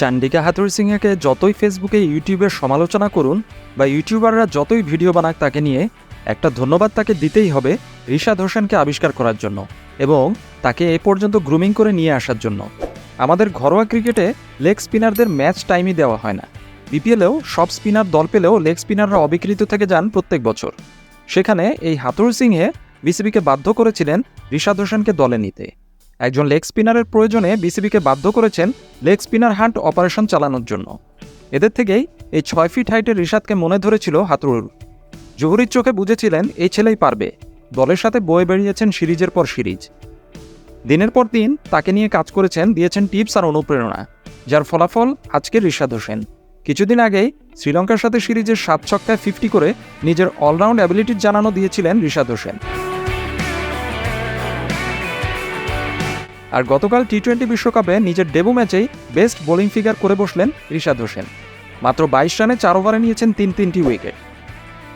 চান্ডিকা হাথুরু সিংকে যতই ফেসবুকে ইউটিউবের সমালোচনা করুন বা ইউটিউবাররা যতই ভিডিও বানাক তাকে নিয়ে, একটা ধন্যবাদ তাকে দিতেই হবে রিশাদ হোসেনকে আবিষ্কার করার জন্য এবং তাকে এ পর্যন্ত গ্রুমিং করে নিয়ে আসার জন্য। আমাদের ঘরোয়া ক্রিকেটে লেগ স্পিনারদের ম্যাচ টাইমই দেওয়া হয় না। বিপিএলেও সব স্পিনার দল পেলেও লেগ স্পিনাররা অবিকৃত থেকে যান প্রত্যেক বছর। সেখানে এই হাথুরু সিংহে বিসিবিকে বাধ্য করেছিলেন রিশাদ হোসেনকে দলে নিতে। একজন লেগ স্পিনারের প্রয়োজনে বিসিবিকে বাধ্য করেছেন লেগ স্পিনার হান্ট অপারেশন চালানোর জন্য। এদের থেকেই এই 6 ফিট হাইটের রিশাদকে মনে ধরেছিল হাথুরুর। জহুরির চোখে বুঝেছিলেন এই ছেলেই পারবে। দলের সাথে বয়ে বেরিয়েছেন সিরিজের পর সিরিজ। দিনের পর দিন তাকে নিয়ে কাজ করেছেন, দিয়েছেন টিপস আর অনুপ্রেরণা, যার ফলাফল আজকের রিশাদ হোসেন। কিছুদিন আগেই শ্রীলঙ্কার সাথে সিরিজের 7 ছক্কায় 50 করে নিজের অলরাউন্ড অ্যাবিলিটির জানানো দিয়েছিলেন রিশাদ হোসেন। আর গতকাল টি-20 বিশ্বকাপে নিজের ডেবু ম্যাচেই বেস্ট বোলিং ফিগার করে বসলেন রিশাদ হোসেন। মাত্র 22 রানে 4 ওভারে নিয়েছেন 3টি উইকেট।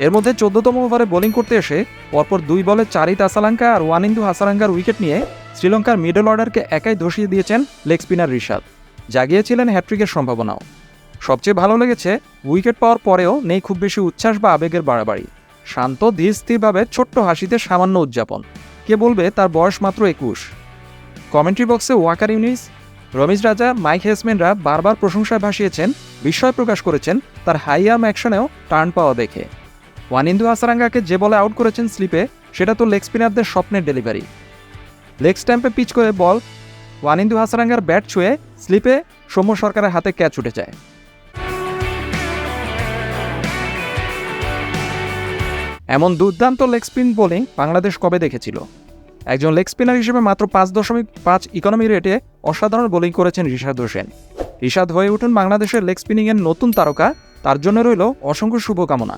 এর মধ্যে 14তম ওভারে বোলিং করতে এসে পরপর 2 বলে চারিত আসালাঙ্কা আর ওয়ানিন্দু হাসারাঙ্গার উইকেট নিয়ে শ্রীলঙ্কার মিডল অর্ডারকে একাই ধসিয়ে দিয়েছেন লেগ স্পিনার রিশাদ। জাগিয়েছিলেন হ্যাট্রিকের সম্ভাবনাও। সবচেয়ে ভালো লেগেছে উইকেট পাওয়ার পরেও নেই খুব বেশি উচ্ছ্বাস বা আবেগের বাড়াবাড়ি। শান্ত ধীরস্থিরভাবে ছোট্ট হাসিতে সামান্য উদযাপন। কে বলবে তার বয়স মাত্র 21। কমেন্ট্রি বক্সে ওয়াকার ইউনিস, রমিজ রাজা, মাইক হেসম্যানরা বারবার প্রশংসায় ভাসিয়েছেন, বিস্ময় প্রকাশ করেছেন তার হাই আর্ম অ্যাকশনেও টার্ন পাওয়া দেখে। ওয়ানিন্দু হাসারাঙ্গাকে যে বলে আউট করেছেন স্লিপে, সেটা তো লেগ স্পিনারদের স্বপ্নের ডেলিভারি। লেগ স্ট্যাম্পে পিচ করে বল ওয়ানিন্দু হাসারাঙ্গার ব্যাট ছুঁয়ে স্লিপে সৌম্য সরকারের হাতে ক্যাচ উঠে যায়। এমন দুর্দান্ত লেগ স্পিন বোলিং বাংলাদেশ কবে দেখেছিল? একজন লেগ স্পিনার হিসেবে মাত্র 5.5 ইকোনমি রেটে অসাধারণ বোলিং করেছেন রিশাদ হোসেন। রিশাদ হয়ে উঠুন বাংলাদেশের লেগ স্পিনিংয়ের নতুন তারকা। তার জন্য রইল অসংখ্য শুভকামনা।